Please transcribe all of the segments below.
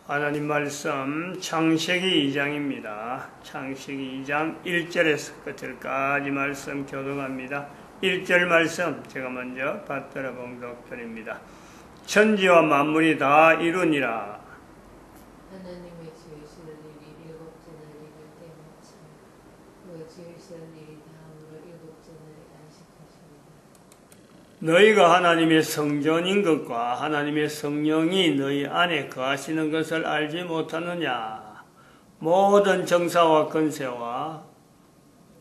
하나님 말씀 창세기 2장입니다. 창세기 2장 1절에서 끝까지 말씀 교독합니다. 1절 말씀 제가 먼저 받들어 봉독드립니다. 천지와 만물이 다 이루니라. 하나님의 지으실 일이 일곱째 날 이룰 때마침 그 지으실 일이 다음으로 일곱째 날에 안식하시니라. 너희가 하나님의 성전인 것과 하나님의 성령이 너희 안에 거하시는 것을 알지 못하느냐. 모든 정사와 권세와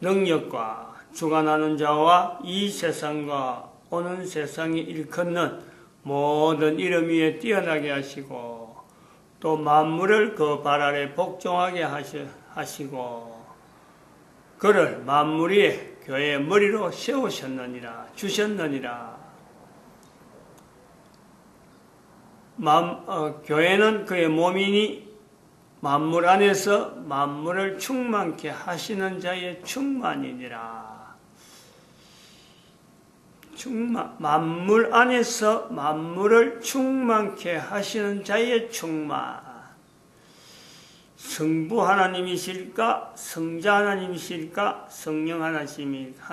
능력과 주관하는 자와 이 세상과 오는 세상이 일컫는 모든 이름 위에 뛰어나게 하시고 또 만물을 그 발 아래 복종하게 하시고 그를 만물 위에 교회의 머리로 세우셨느니라. 주셨느니라. 교회는 그의 몸이니 만물 안에서 만물을 충만케 하시는 자의 충만이니라. 만물 안에서 만물을 충만케 하시는 자의 충만. 성부 하나님이실까? 성자 하나님이실까? 성령 하나님이실까?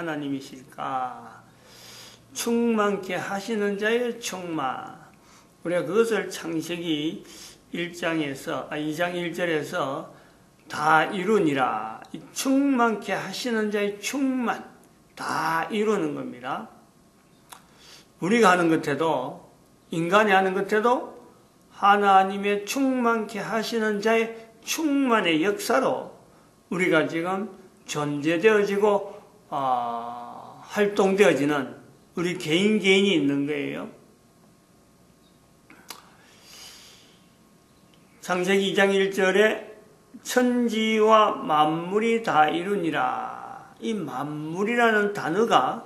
충만케 하시는 자의 충만. 우리가 그것을 창세기 2장 1절에서 다 이루니라. 충만케 하시는 자의 충만. 다 이루는 겁니다. 우리가 하는 것에도, 인간이 하는 것에도 하나님의 충만케 하시는 자의 충만의 역사로 우리가 지금 존재되어지고 활동되어지는 우리 개인이 있는 거예요. 창세기 2장 1절에 천지와 만물이 다 이루니라. 이 만물이라는 단어가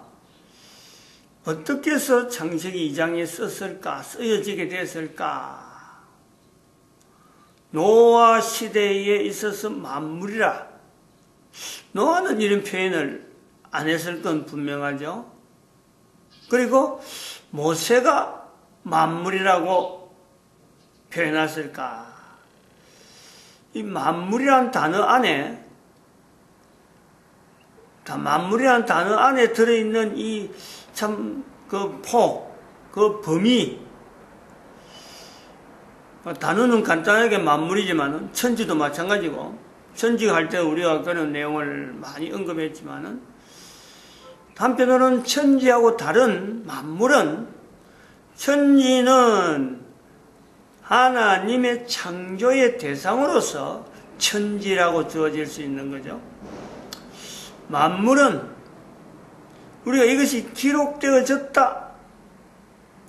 어떻게 해서 창세기 2장에 쓰여지게 됐을까? 노아 시대에 있어서 만물이라. 노아는 이런 표현을 안 했을 건 분명하죠. 그리고 모세가 만물이라고 표현했을까? 이 만물이라는 단어 안에, 들어있는 이 그 범위, 단어는 간단하게 만물이지만은 천지도 마찬가지고, 천지가 할 때 우리가 그런 내용을 많이 언급했지만은 한편으로는 천지하고 다른 만물은, 천지는 하나님의 창조의 대상으로서 천지라고 주어질 수 있는 거죠. 만물은 우리가 이것이 기록되어졌다.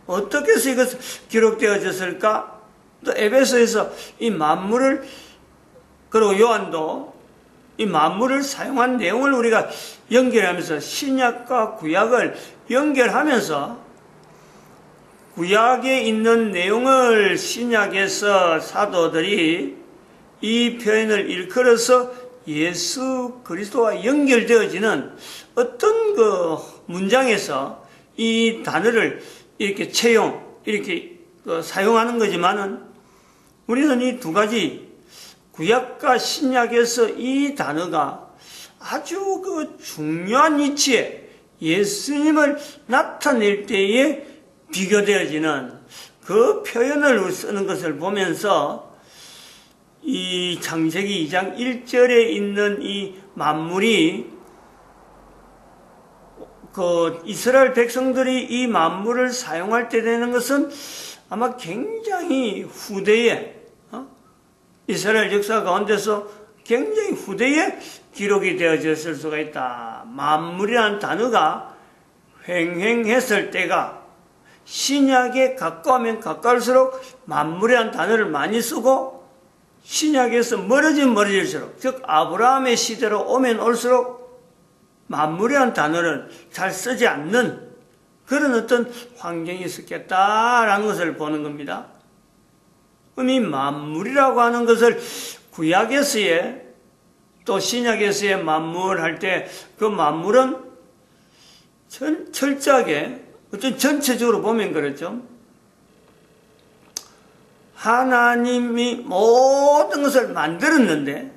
어떻게 해서 이것이 기록되어졌을까? 또 에베소에서 이 만물을, 그리고 요한도 이 만물을 사용한 내용을 우리가 연결하면서 신약과 구약을 연결하면서 구약에 있는 내용을 신약에서 사도들이 이 표현을 일컬어서 예수 그리스도와 연결되어지는 어떤 그 문장에서 이 단어를 이렇게 이렇게 사용하는 거지만은 우리는 이 두 가지 구약과 신약에서 이 단어가 아주 그 중요한 위치에 예수님을 나타낼 때에 비교되어지는 그 표현을 쓰는 것을 보면서 이 창세기 2장 1절에 있는 이 만물이 그 이스라엘 백성들이 이 만물을 사용할 때 되는 것은 아마 굉장히 후대에 이스라엘 역사 가운데서 굉장히 후대에 기록이 되어졌을 수가 있다. 만물이라는 단어가 횡행했을 때가 신약에 가까우면 가까울수록 만물이라는 단어를 많이 쓰고 신약에서 멀어질수록, 즉 아브라함의 시대로 오면 올수록 만물이라는 단어를 잘 쓰지 않는 그런 어떤 환경이 있었겠다라는 것을 보는 겁니다. 이 만물이라고 하는 것을 구약에서의 또 신약에서의 만물 할 때 그 만물은 철저하게 어떤 전체적으로 보면 그렇죠. 하나님이 모든 것을 만들었는데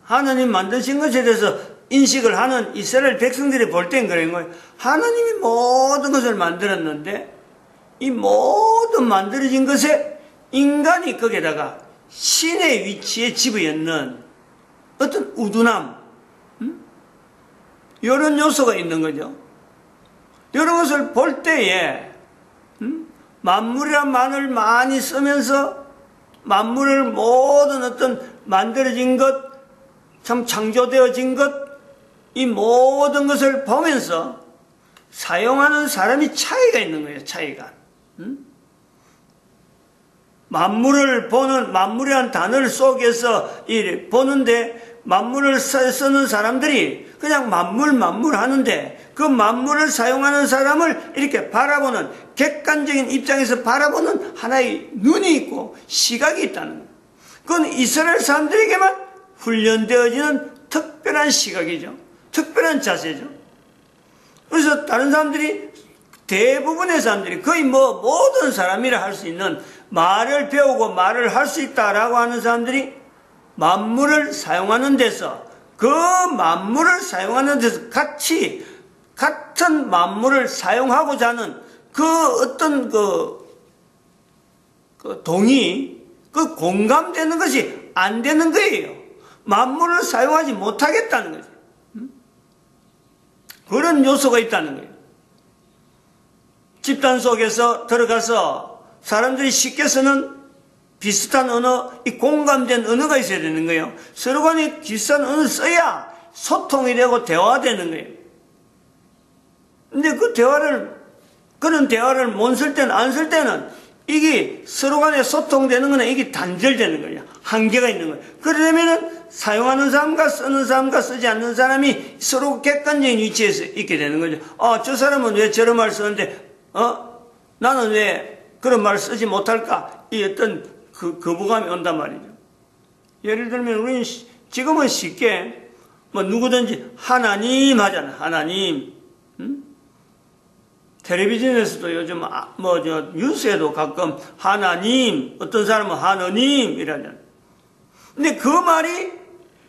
하나님 만드신 것에 대해서 인식을 하는 이스라엘 백성들이 볼 땐 그런 거예요. 하나님이 모든 것을 만들었는데 이 모든 만들어진 것에 인간이 거기에다가 신의 위치에 집어였는 어떤 우둔함, 이런 요소가 있는 거죠. 이런 것을 볼 때에 만물이란 말을 많이 쓰면서 만물을 모든 어떤 만들어진 것, 참 창조되어진 것, 이 모든 것을 보면서 사용하는 사람이 차이가 있는 거예요. 차이가. 만물을 보는, 만물이라는 단어를 속에서 보는데 만물을 쓰는 사람들이 그냥 만물 하는데 그 만물을 사용하는 사람을 이렇게 바라보는, 객관적인 입장에서 바라보는 하나의 눈이 있고 시각이 있다는 거예요. 그건 이스라엘 사람들에게만 훈련되어지는 특별한 시각이죠. 특별한 자세죠. 그래서 다른 사람들이, 대부분의 사람들이, 거의 모든 사람이라 할 수 있는, 말을 배우고 말을 할 수 있다라고 하는 사람들이 만물을 사용하는 데서, 그 만물을 사용하는 데서 같은 만물을 사용하고자 하는 그 어떤 그 동의, 그 공감되는 것이 안 되는 거예요. 만물을 사용하지 못하겠다는 거죠. 그런 요소가 있다는 거예요. 집단 속에서 들어가서 사람들이 쉽게 쓰는 비슷한 언어, 이 공감된 언어가 있어야 되는 거예요. 서로 간에 비슷한 언어를 써야 소통이 되고 대화되는 거예요. 근데 그런 대화를 못 쓸 때는, 안 쓸 때는 이게 서로 간에 소통되는 거는 이게 단절되는 거예요. 한계가 있는 거예요. 그러려면은 사용하는 사람과 쓰는 사람과 쓰지 않는 사람이 서로 객관적인 위치에서 있게 되는 거죠. 저 사람은 왜 저런 말 쓰는데, 나는 왜 그런 말을 쓰지 못할까? 이 어떤 거부감이 온단 말이죠. 예를 들면 우리는 지금은 쉽게 누구든지 하나님 하잖아. 하나님. 텔레비전에서도 요즘 뉴스에도 가끔 하나님, 어떤 사람은 하느님 이라잖아. 근데 그 말이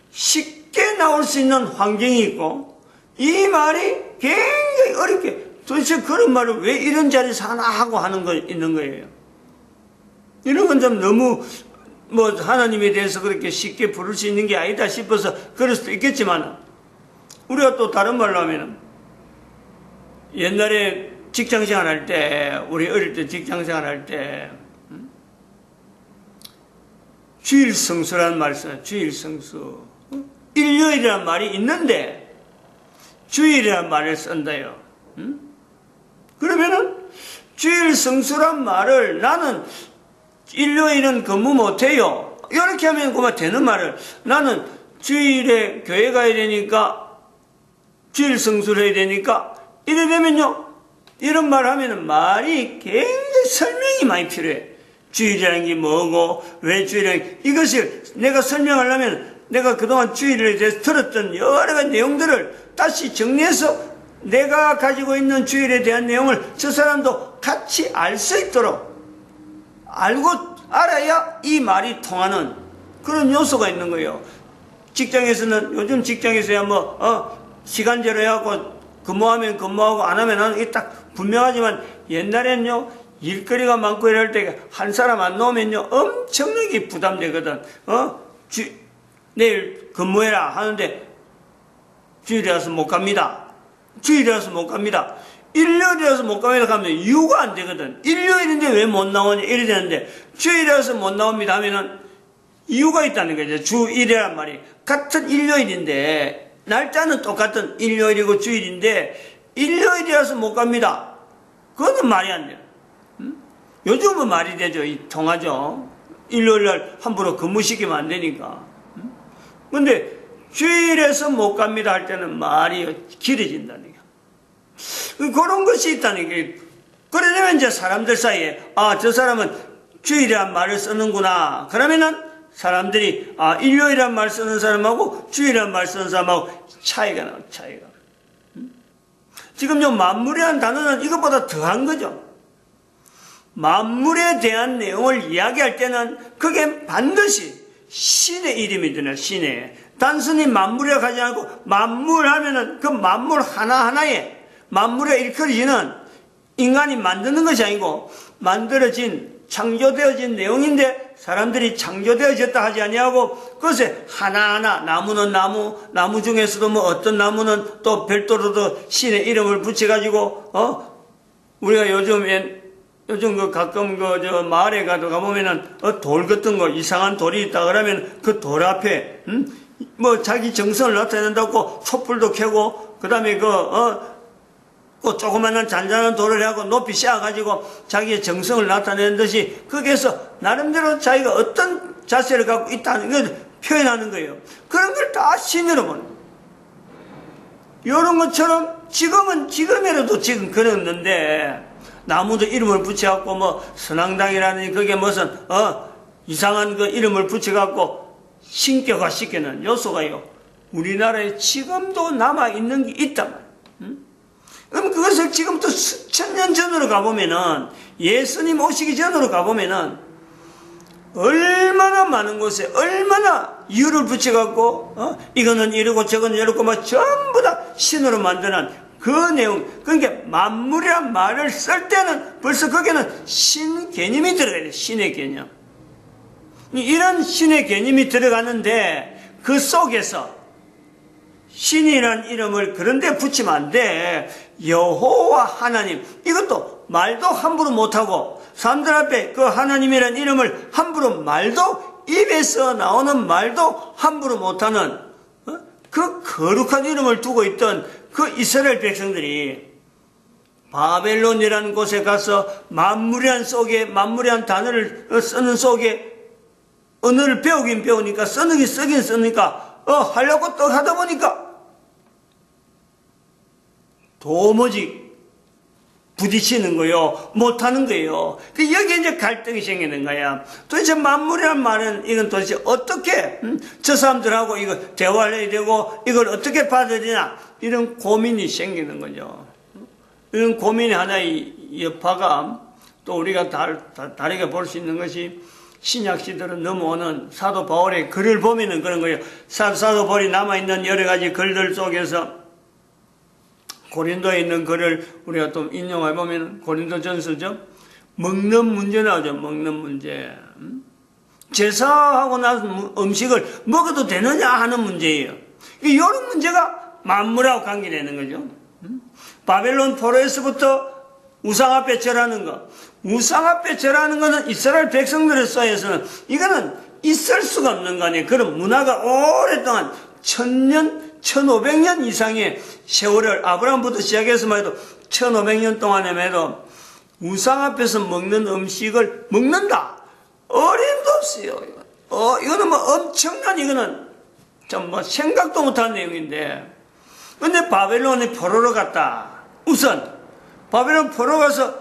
쉽게 나올 수 있는 환경이 있고, 이 말이 굉장히 어렵게, 도대체 그런 말을 왜 이런 자리에서 하나 하고 하는 거 있는 거예요. 이런 건 좀 너무 하나님에 대해서 그렇게 쉽게 부를 수 있는 게 아니다 싶어서 그럴 수도 있겠지만, 우리가 또 다른 말로 하면은, 옛날에 직장생활 할 때, 우리 어릴 때 직장생활 할 때, 주일성수라는 말을 써요. 주일성수. 일요일이라는 말이 있는데, 주일이라는 말을 쓴다요. 그러면은, 주일성수란 말을 나는 일요일은 근무 못해요. 이렇게 하면 그만 되는 말을, 나는 주일에 교회 가야 되니까, 주일성수를 해야 되니까, 이래 되면요, 이런 말 하면은 말이 굉장히 설명이 많이 필요해. 주일이라는 게 뭐고, 왜 주일이라는 게, 이것을 내가 설명하려면 내가 그동안 주일에 대해서 들었던 여러 가지 내용들을 다시 정리해서 내가 가지고 있는 주일에 대한 내용을 저 사람도 같이 알 수 있도록 알아야 이 말이 통하는 그런 요소가 있는 거예요. 직장에서는, 요즘 직장에서야 시간제로 해갖고 근무하면 근무하고 안 하면 안 하는 게 딱 분명하지만, 옛날엔요, 일거리가 많고 이럴 때 한 사람 안 나오면요, 엄청나게 부담되거든. 내일 근무해라 하는데, 주일이라서 못 갑니다. 주일이라서 못 갑니다. 일요일이라서 못 갑니다 하면 이유가 안 되거든. 일요일인데 왜 못 나오냐 이래 되는데, 주일이라서 못 나옵니다 하면은 이유가 있다는 거죠. 주일이란 말이. 같은 일요일인데, 날짜는 똑같은 일요일이고 주일인데, 일요일이라서 못 갑니다. 그거는 말이 안 돼요. 요즘은 말이 되죠. 통하죠. 일요일날 함부로 근무시키면 안 되니까. 근데 주일에서 못 갑니다 할 때는 말이 길어진다는 게. 그런 것이 있다는 게. 그러려면 이제 사람들 사이에, 저 사람은 주일이란 말을 쓰는구나. 그러면은 사람들이, 일요일이란 말 쓰는 사람하고 주일이란 말 쓰는 사람하고 차이가 나요, 차이가. 지금 요 만물이라는 단어는 이것보다 더한 거죠. 만물에 대한 내용을 이야기할 때는 그게 반드시 신의 이름이 드나 신의. 단순히 만물이라고 하지 않고 만물 하면은 그 만물 하나하나에 만물에 일컬어지는 인간이 만드는 것이 아니고 만들어진 창조되어진 내용인데 사람들이 창조되어졌다 하지 아니하고 그것에 하나하나 나무는 나무 중에서도 뭐 어떤 나무는 또 별도로도 신의 이름을 붙여가지고 우리가 요즘 그 가끔 저 마을에 가보면은 돌 같은 거 이상한 돌이 있다 그러면 그 돌 앞에 뭐 자기 정성을 나타낸다고 촛불도 켜고 그다음에 그 조그마한 잔잔한 돌을 하고 높이 쌓아가지고 자기의 정성을 나타내는 듯이 거기에서 나름대로 자기가 어떤 자세를 갖고 있다는 걸 표현하는 거예요. 그런 걸 다 신 여러분. 이런 것처럼 지금이라도 지금 그랬는데 나무도 이름을 붙여갖고 뭐 선앙당이라는 그게 무슨 이상한 그 이름을 붙여갖고 신격화 시키는 요소가요. 우리나라에 지금도 남아있는 게 있단 말이에요. 그럼 그것을 지금부터 수천 년 전으로 가보면은 예수님 오시기 전으로 가보면은 얼마나 많은 곳에 얼마나 이유를 붙여갖고 이거는 이러고 저거는 이러고 막 전부 다 신으로 만드는 그 내용. 그러니까 만물이란 말을 쓸 때는 벌써 거기에는 신 개념이 들어가야 돼. 신의 개념. 이런 신의 개념이 들어가는데 그 속에서 신이란 이름을 그런데 붙이면 안 돼. 여호와 하나님. 이것도 말도 함부로 못하고 사람들 앞에 그 하나님이란 이름을 함부로 말도 입에서 나오는 말도 함부로 못하는 그 거룩한 이름을 두고 있던 그 이스라엘 백성들이 바벨론이라는 곳에 가서 만물이란 단어를 쓰는 속에 언어를 배우긴 배우니까 쓰긴 쓰니까 하려고 떡 하다 보니까 도무지 부딪히는 거요. 못하는 거예요. 여기에 이제 갈등이 생기는 거야. 도대체 만물이란 말은 이건 도대체 어떻게 저 사람들하고 이거 대화를 해야 되고 이걸 어떻게 받아들이냐 이런 고민이 생기는 거죠. 이런 고민이 하나의 여파가 또 우리가 다르게 볼 수 있는 것이 신약 시대로 넘어오는 사도 바울의 글을 보면은 그런 거예요. 사도 바울이 남아있는 여러 가지 글들 속에서 고린도에 있는 글을 우리가 또 인용해 보면 고린도전서죠. 먹는 문제 나오죠. 먹는 문제. 제사하고 나서 음식을 먹어도 되느냐 하는 문제예요. 이런 문제가 만물하고 관계되는 거죠. 바벨론 포로에서부터 우상 앞에 절하는 거. 우상 앞에 절하는 거는 이스라엘 백성들의 사이에서는 이거는 있을 수가 없는 거 아니에요. 그런 문화가 오랫동안 1000년 1500년 이상의 세월을 아브라함부터 시작해서만 해도 1500년 동안에 해도 우상 앞에서 먹는 음식을 먹는다. 어림도 없어요. 이거는 뭐 엄청난 이거는 좀 뭐 생각도 못한 내용인데 근데 바벨론이 포로로 갔다. 우선 바벨론 포로 가서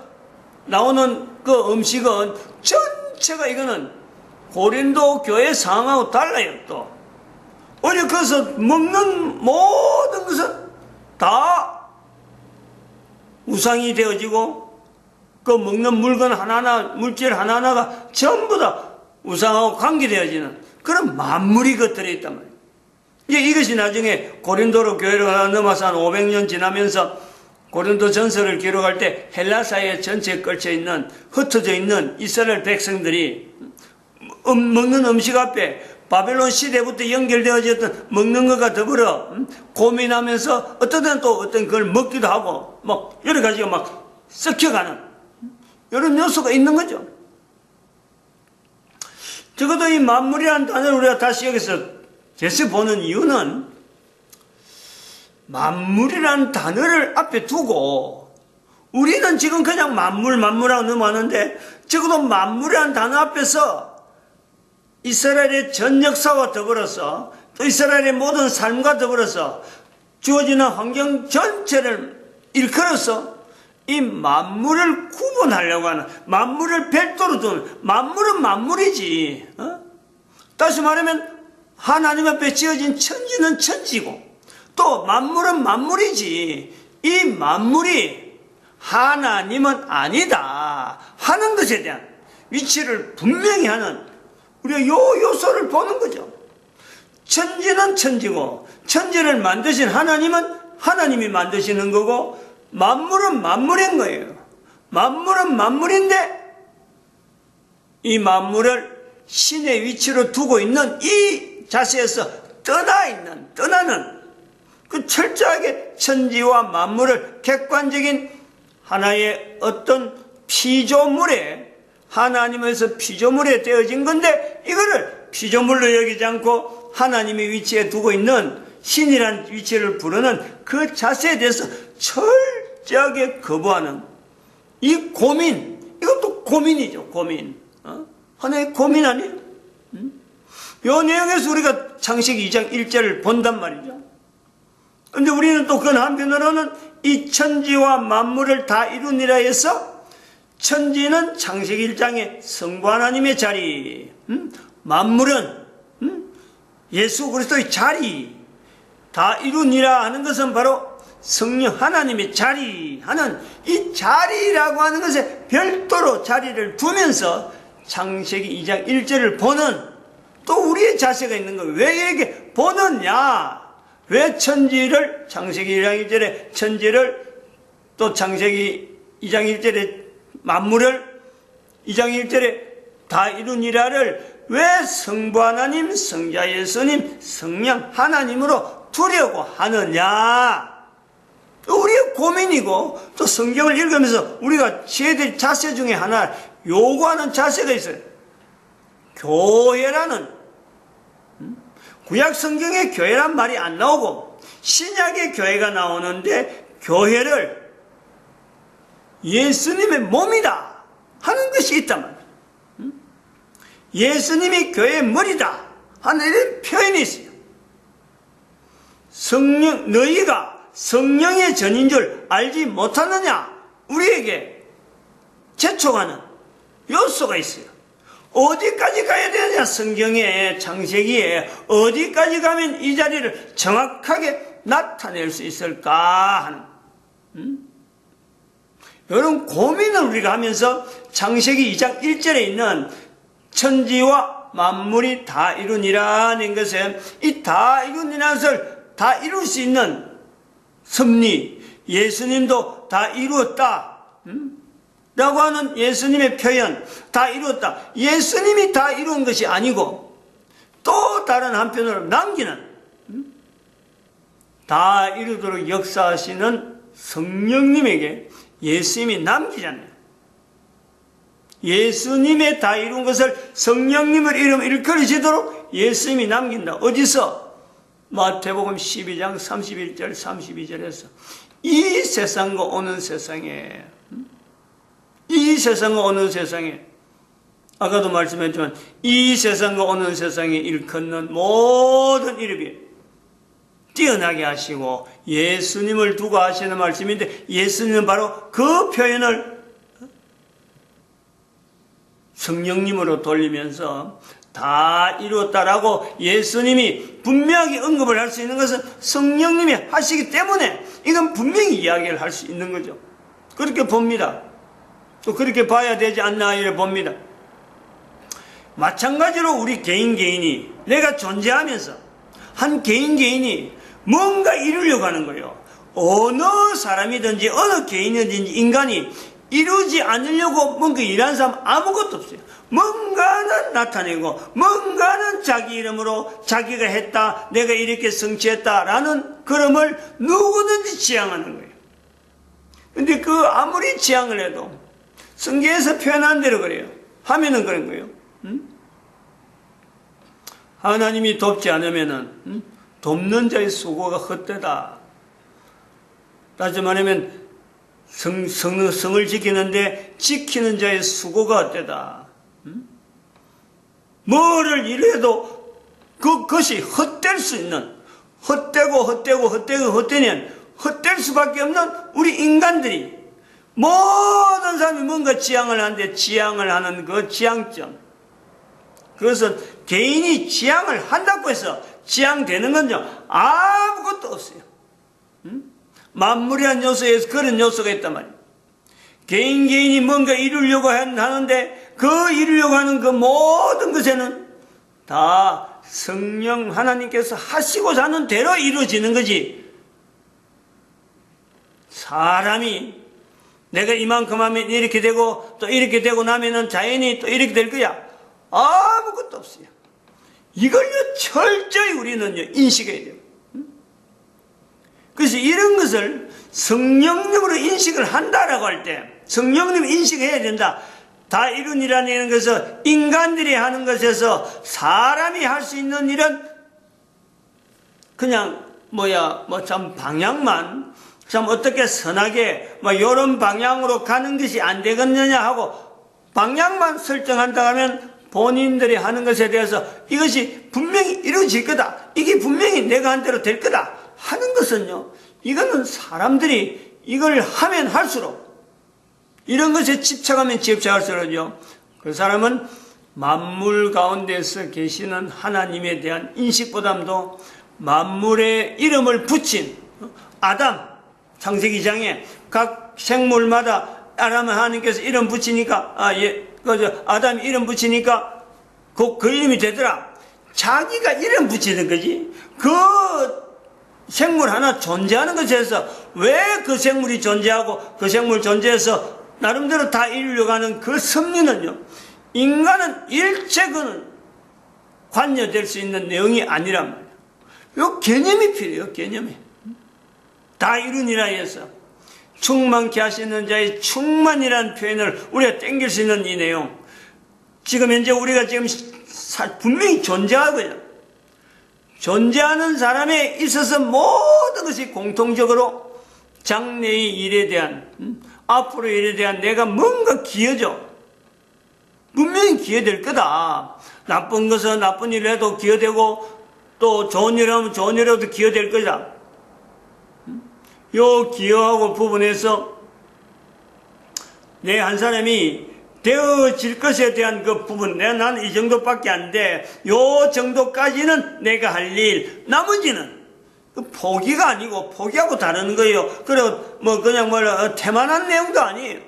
나오는 그 음식은 전체가 이거는 고린도 교회 상황하고 달라요. 또 어디 거기서 먹는 모든 것은 다 우상이 되어지고 그 먹는 물건 하나하나 물질 하나하나가 전부 다 우상하고 관계되어지는 그런 만물이 겉들어 있단 말이에요. 이제 이것이 나중에 고린도로 교회로 넘어서 한 500년 지나면서 고린도 전서를 기록할 때 헬라사에 전체에 걸쳐 있는 흩어져 있는 이스라엘 백성들이 먹는 음식 앞에 바벨론 시대부터 연결되어졌던 먹는 것과 더불어 고민하면서 어떤 때는 또 어떤 걸 먹기도 하고 뭐 여러 가지가 막 섞여가는 이런 요소가 있는 거죠. 적어도 이 만물이라는 단어를 우리가 다시 여기서 계속 보는 이유는 만물이라는 단어를 앞에 두고 우리는 지금 그냥 만물하고 넘어왔는데 적어도 만물이라는 단어 앞에서 이스라엘의 전 역사와 더불어서 또 이스라엘의 모든 삶과 더불어서 주어지는 환경 전체를 일컬어서 이 만물을 구분하려고 하는 만물을 별도로 두는 만물은 만물이지. 다시 말하면 하나님 앞에 지어진 천지는 천지고 또 만물은 만물이지. 이 만물이 하나님은 아니다. 하는 것에 대한 위치를 분명히 하는 우리가 요 요소를 보는 거죠. 천지는 천지고 천지를 만드신 하나님은 하나님이 만드시는 거고 만물은 만물인 거예요. 만물은 만물인데 이 만물을 신의 위치로 두고 있는 이 자세에서 떠나는 그 철저하게 천지와 만물을 객관적인 하나의 어떤 피조물에 하나님에서 피조물에 되어진 건데 이거를 피조물로 여기지 않고 하나님의 위치에 두고 있는 신이란 위치를 부르는 그 자세에 대해서 철저하게 거부하는 이 고민, 이것도 고민이죠. 고민. 하나의 고민 아니에요? 이 내용에서 우리가 창세기 2장 1절을 본단 말이죠. 그런데 우리는 또 그 한편으로는 이 천지와 만물을 다 이루니라 해서 천지는 창세기 1장의 성부 하나님의 자리, 만물은 예수 그리스도의 자리 다 이루니라 하는 것은 바로 성령 하나님의 자리 하는 이 자리라고 하는 것에 별도로 자리를 두면서 창세기 2장 1절을 보는 또 우리의 자세가 있는 거예요. 왜 이렇게 보느냐? 왜 천지를 창세기 1장 1절에 천지를 또 창세기 2장 1절에 만물을 2장 1절에 다 이루니라를 왜 성부 하나님, 성자 예수님, 성령 하나님으로 두려고 하느냐? 우리의 고민이고 또 성경을 읽으면서 우리가 지어야 될 자세 중에 하나 요구하는 자세가 있어요. 교회라는 구약 성경에 교회란 말이 안 나오고 신약의 교회가 나오는데 교회를 예수님의 몸이다 하는 것이 있단 말이에요. 예수님이 교회의 머리다 하는 이런 표현이 있어요. 성령, 너희가 성령의 전인 줄 알지 못하느냐? 우리에게 재촉하는 요소가 있어요. 어디까지 가야 되느냐? 성경의 창세기에 어디까지 가면 이 자리를 정확하게 나타낼 수 있을까 하는 이런 고민을 우리가 하면서 창세기 2장 1절에 있는 천지와 만물이 다 이루니라는 것은 이 다 이루니라는 것을 다 이룰 수 있는 섭리, 예수님도 다 이루었다 라고 하는 예수님의 표현, 다 이루었다. 예수님이 다 이룬 것이 아니고 또 다른 한편으로 남기는 다 이루도록 역사하시는 성령님에게 예수님이 남기잖아요. 예수님의 다 이룬 것을 성령님을 이름 일컬어지도록 예수님이 남긴다. 어디서? 마태복음 12장 31절 32절에서 이 세상과 오는 세상에 이 세상과 오는 세상에 아까도 말씀했지만 이 세상과 오는 세상에 일컫는 모든 이름이 뛰어나게 하시고 예수님을 두고 하시는 말씀인데 예수님은 바로 그 표현을 성령님으로 돌리면서 다 이루었다라고 예수님이 분명히 언급을 할 수 있는 것은 성령님이 하시기 때문에 이건 분명히 이야기를 할 수 있는 거죠. 그렇게 봅니다. 또 그렇게 봐야 되지 않나 이래 봅니다. 마찬가지로 우리 개인이 내가 존재하면서 한 개인이 뭔가 이루려고 하는 거예요. 어느 사람이든지 어느 개인이든지 인간이 이루지 않으려고 뭔가 일하는 사람 아무것도 없어요. 뭔가는 나타내고 뭔가는 자기 이름으로 자기가 했다, 내가 이렇게 성취했다라는 그름을 누구든지 지향하는 거예요. 근데 그 아무리 지향을 해도 성경에서 표현한 대로 그래요. 하면은 그런 거예요. 하나님이 돕지 않으면은 돕는 자의 수고가 헛되다. 다시 말하면 성을 지키는데 지키는 자의 수고가 헛되다. 뭐를 이래도 그것이 헛될 수 있는 헛되면 헛될 수밖에 없는 우리 인간들이 모든 사람이 뭔가 지향을 하는데 지향을 하는 그 지향점, 그것은 개인이 지향을 한다고 해서 지향되는 건요 아무것도 없어요. 만물이라는 요소에서 그런 요소가 있단 말이에요. 개인이 뭔가 이루려고 하는데 그 이루려고 하는 그 모든 것에는 다 성령 하나님께서 하시고자 하는 대로 이루어지는 거지. 사람이 내가 이만큼 하면 이렇게 되고 또 이렇게 되고 나면은 자연히 또 이렇게 될 거야. 아무것도 없어요. 이걸요 철저히 우리는요 인식해야 돼요. 그래서 이런 것을 성령님으로 인식을 한다라고 할 때 성령님 인식해야 된다. 다 이룬이라는 것은 인간들이 하는 것에서 사람이 할 수 있는 일은 그냥 참 방향만 참 어떻게 선하게 요런 방향으로 가는 것이 안 되겠느냐 하고 방향만 설정한다 하면 본인들이 하는 것에 대해서 이것이 분명히 이루어질 거다. 이게 분명히 내가 한 대로 될 거다. 하는 것은요. 이거는 사람들이 이걸 하면 할수록 이런 것에 집착하면 집착할수록요. 그 사람은 만물 가운데서 계시는 하나님에 대한 인식보다도 만물의 이름을 붙인 아담 창세기 2장에 각 생물마다 하나님께서 이름 붙이니까 아담이 이름 붙이니까 그 이름이 되더라. 자기가 이름 붙이는 거지. 그 생물 하나 존재하는 것에서 왜 그 생물이 존재하고 그 생물 존재해서 나름대로 다 이루려고 하는 그 섭리는요. 인간은 일체 그는 관여될 수 있는 내용이 아니란 말이에요. 요 개념이 필요해요. 개념이. 다 이루니라 해서 충만케 하시는 자의 충만이라는 표현을 우리가 땡길 수 있는 이 내용. 지금 현재 우리가 지금 분명히 존재하고요. 존재하는 사람에 있어서 모든 것이 공통적으로 장래의 일에 대한 앞으로의 일에 대한 내가 뭔가 기여져. 분명히 기여될 거다. 나쁜 것은 나쁜 일을 해도 기여되고 또 좋은 일을 하면 좋은 일을 해도 기여될 거다. 요 기여하고 부분에서 내 한 사람이 되어질 것에 대한 그 부분, 나는 이 정도밖에 안 돼. 요 정도까지는 내가 할 일, 나머지는 포기가 아니고 포기하고 다른 거예요. 그리고 그냥 태만한 내용도 아니에요.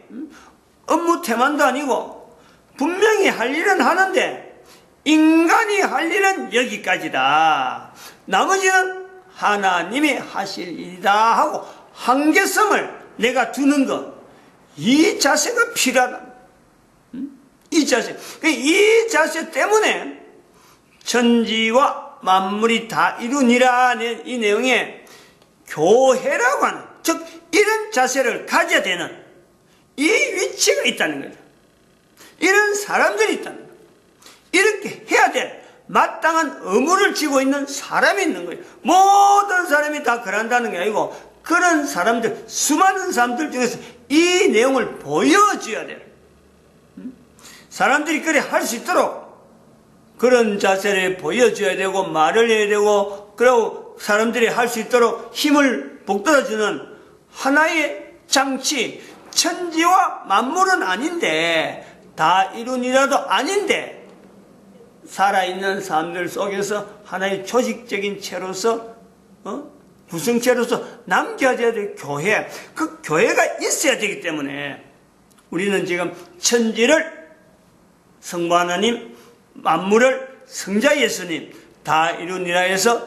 업무 태만도 아니고 분명히 할 일은 하는데 인간이 할 일은 여기까지다. 나머지는 하나님이 하실 일이다 하고 한계성을 내가 두는 것, 이 자세가 필요하다. 이 자세 때문에 천지와 만물이 다 이루니라는 이 내용에 교회라고 하는, 즉 이런 자세를 가져야 되는 이 위치가 있다는 거죠. 이런 사람들이 있다는 거죠. 이렇게 해야 될 마땅한 의무를 지고 있는 사람이 있는 거예요. 모든 사람이 다 그런다는 게 아니고 그런 사람들, 수많은 사람들 중에서 이 내용을 보여줘야 돼요. 사람들이 그래 할 수 있도록 그런 자세를 보여줘야 되고 말을 해야 되고 그리고 사람들이 할 수 있도록 힘을 북돋아주는 하나의 장치, 천지와 만물은 아닌데 다 이룬이라도 아닌데 살아있는 사람들 속에서 하나의 조직적인 체로서 구성체로서 남겨져야 될 교회, 그 교회가 있어야 되기 때문에 우리는 지금 천지를 성부 하나님, 만물을 성자 예수님 다 이루니라 해서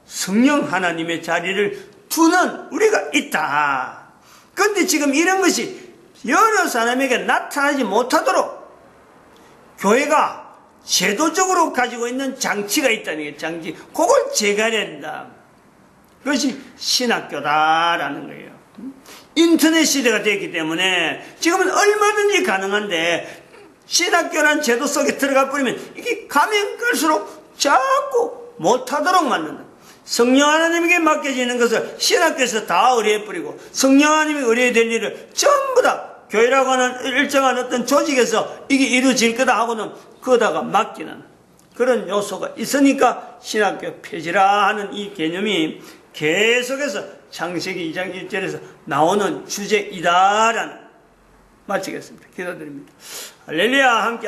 성령 하나님의 자리를 두는 우리가 있다. 그런데 지금 이런 것이 여러 사람에게 나타나지 못하도록 교회가 제도적으로 가지고 있는 장치가 있다는 게 장치. 그걸 제거해야 된다. 그것이 신학교다라는 거예요. 인터넷 시대가 됐기 때문에 지금은 얼마든지 가능한데 신학교라는 제도 속에 들어가 버리면 이게 가면 갈수록 자꾸 못하도록 만든다. 성령 하나님에게 맡겨지는 것을 신학교에서 다 의뢰해버리고 성령 하나님이 의뢰해야 될 일을 전부 다 교회라고 하는 일정한 어떤 조직에서 이게 이루어질 거다 하고는 그거다가 맡기는 그런 요소가 있으니까 신학교 폐지라 하는 이 개념이 계속해서 창세기 2장 1절에서 나오는 주제이다라는 마치겠습니다. 기도드립니다. 할렐루야. 함께